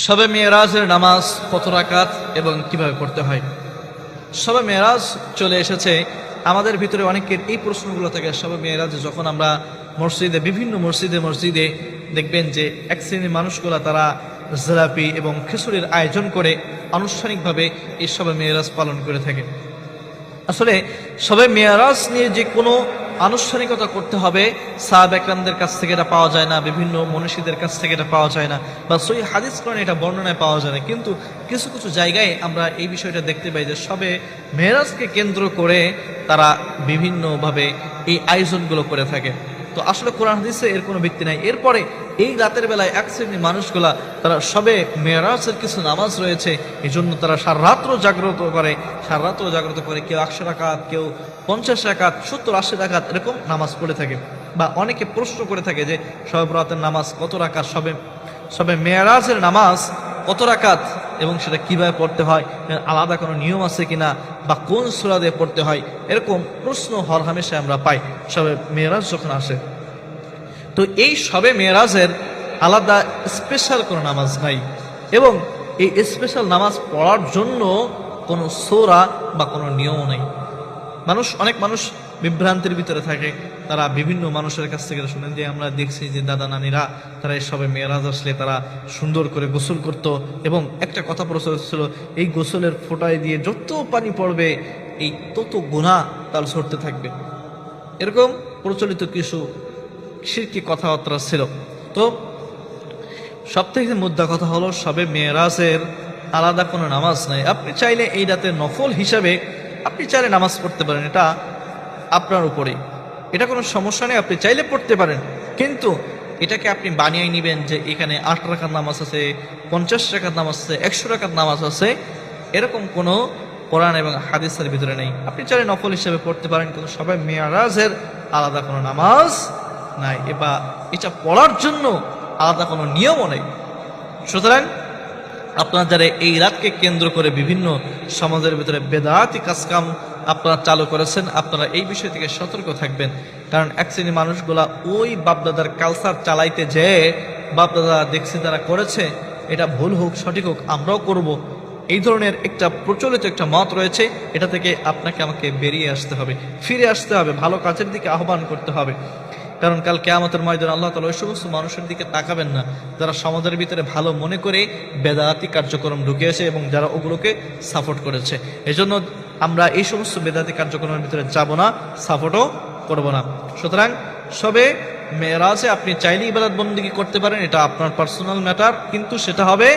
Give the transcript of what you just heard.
শবে মেরাজের নামাজ কত রাকাত এবং কিভাবে পড়তে হয়। শবে মেরাজ চলে এসেছে, আমাদের ভিতরে অনেকের এই প্রশ্নগুলো থাকে। শবে মেরাজ যখন আমরা মসজিদে, বিভিন্ন মসজিদে দেখবেন যে এক শ্রেণীর মানুষগুলো তারা জিলাপি এবং খিচুড়ির আয়োজন করে আনুষ্ঠানিকভাবে এই শবে মেরাজ পালন করে থাকে। আসলে শবে মেরাজ নিয়ে যে কোনো আনুষ্ঠানিকতা করতে হবে সাহাবা একরামদের কাছ থেকে এটা পাওয়া যায় না, বিভিন্ন মনীষীদের কাছ থেকে এটা পাওয়া যায় না, বা সহিহ হাদিস কোরআনে এটা বর্ণনায় পাওয়া যায় না। কিন্তু কিছু কিছু জায়গায় আমরা এই বিষয়টা দেখতে পাই যে শবে মেরাজকে কেন্দ্র করে তারা বিভিন্নভাবে এই আয়োজনগুলো করে থাকে। তো আসলে কোরআন হাদিসে এর কোনো ভিত্তি নাই। এরপরে এই রাতের বেলায় এক শ্রেণীর মানুষগুলা তারা শবে মেরাজের কিছু নামাজ রয়েছে, এই জন্য তারা সারারাত্র জাগ্রত করে, কেউ 100 রাকাত, কেউ 50 রাকাত, 70-80 রাকাত এরকম নামাজ পড়ে থাকে। বা অনেকে প্রশ্ন করে থাকে যে শবে বরাতের নামাজ কত রাকাত, শবে মেরাজের নামাজ কত রাকাত এবং সেটা কিভাবে পড়তে হয়, আলাদা কোনো নিয়ম আছে কিনা, বা কোন সূরা দিয়ে পড়তে হয়, এরকম প্রশ্ন হরহামেশা আমরা পাই শবে মেরাজ যখন আসে। তো এই শবে মেরাজের আলাদা স্পেশাল কোনো নামাজ নাই, এবং এই স্পেশাল নামাজ পড়ার জন্য কোনো সূরা বা কোনো নিয়ম নেই। অনেক মানুষ বিভ্রান্তির ভিতরে থাকে। তারা বিভিন্ন মানুষের কাছ থেকে শুনেন যে আমরা দেখছি যে দাদা নানিরা তারা এই শবে মেরাজ আসলে তারা সুন্দর করে গোসল করত, এবং একটা কথা প্রচলিত ছিল, এই গোসলের ফোঁটায় দিয়ে যত পানি পড়বে এই তত গুনাহ তার ঝরতে থাকবে। এরকম প্রচলিত কিছু শিরকি কথাবার্তা ছিল। তো সবথেকে মুদ্রা কথা হলো শবে মেরাজের আলাদা কোনো নামাজ নাই। আপনি চাইলে এই রাতে নফল হিসাবে আপনি চাইলে নামাজ পড়তে পারেন, এটা আপনার উপরেই, এটা কোনো সমস্যা নেই, আপনি চাইলে পড়তে পারেন। কিন্তু এটাকে আপনি বানিয়ে নেবেন যে এখানে 8 রাকাত নামাজ আছে, 50 রাকাত নামাজ আছে, 100 রাকাত নামাজ আছে, এরকম কোনো কোরআন এবং হাদিসের ভিতরে নেই। আপনি চাইলে নফল হিসেবে পড়তে পারেন, কিন্তু শবে মেরাজের আলাদা কোনো নামাজ নাই, বা এটা পড়ার জন্য আলাদা কোনো নিয়মও নেই। সুতরাং আপনারা যারা এই রাতকে কেন্দ্র করে বিভিন্ন সমাজের ভিতরে বেদাতি কাজকাম আপনারা চালু করেছেন, আপনারা এই বিষয় থেকে সতর্ক থাকবেন। কারণ এক শ্রেণীর মানুষগুলা ওই বাপদাদার কালচার চালাইতে যে বাপদাদা দেখছি তারা করেছে, এটা ভুল হোক সঠিক হোক আমরাও করব, এই ধরনের একটা প্রচলিত একটা মত রয়েছে। এটা থেকে আপনাকে আমাকে বেরিয়ে আসতে হবে, ফিরে আসতে হবে, ভালো কাজের দিকে আহ্বান করতে হবে। কারণ কাল কিয়ামতের ময়দানে আল্লাহ তাআলা ওই সমস্ত মানুষের দিকে তাকাবেন না যারা সমাজের ভিতরে ভালো মনে করে বেদাতি কার্যক্রম ঢুকিয়েছে এবং যারা ওগুলোকে সাপোর্ট করেছে। এজন্য আমরা এই সমস্ত বেদাতি কার্যক্রমের ভিতরে যাব না, সাপোর্টও করব না। সুতরাং শবে মেরাজে আপনি চাইলে ইবাদত বন্দেগী করতে পারেন, এটা আপনার পার্সোনাল ম্যাটার, কিন্তু সেটা হবে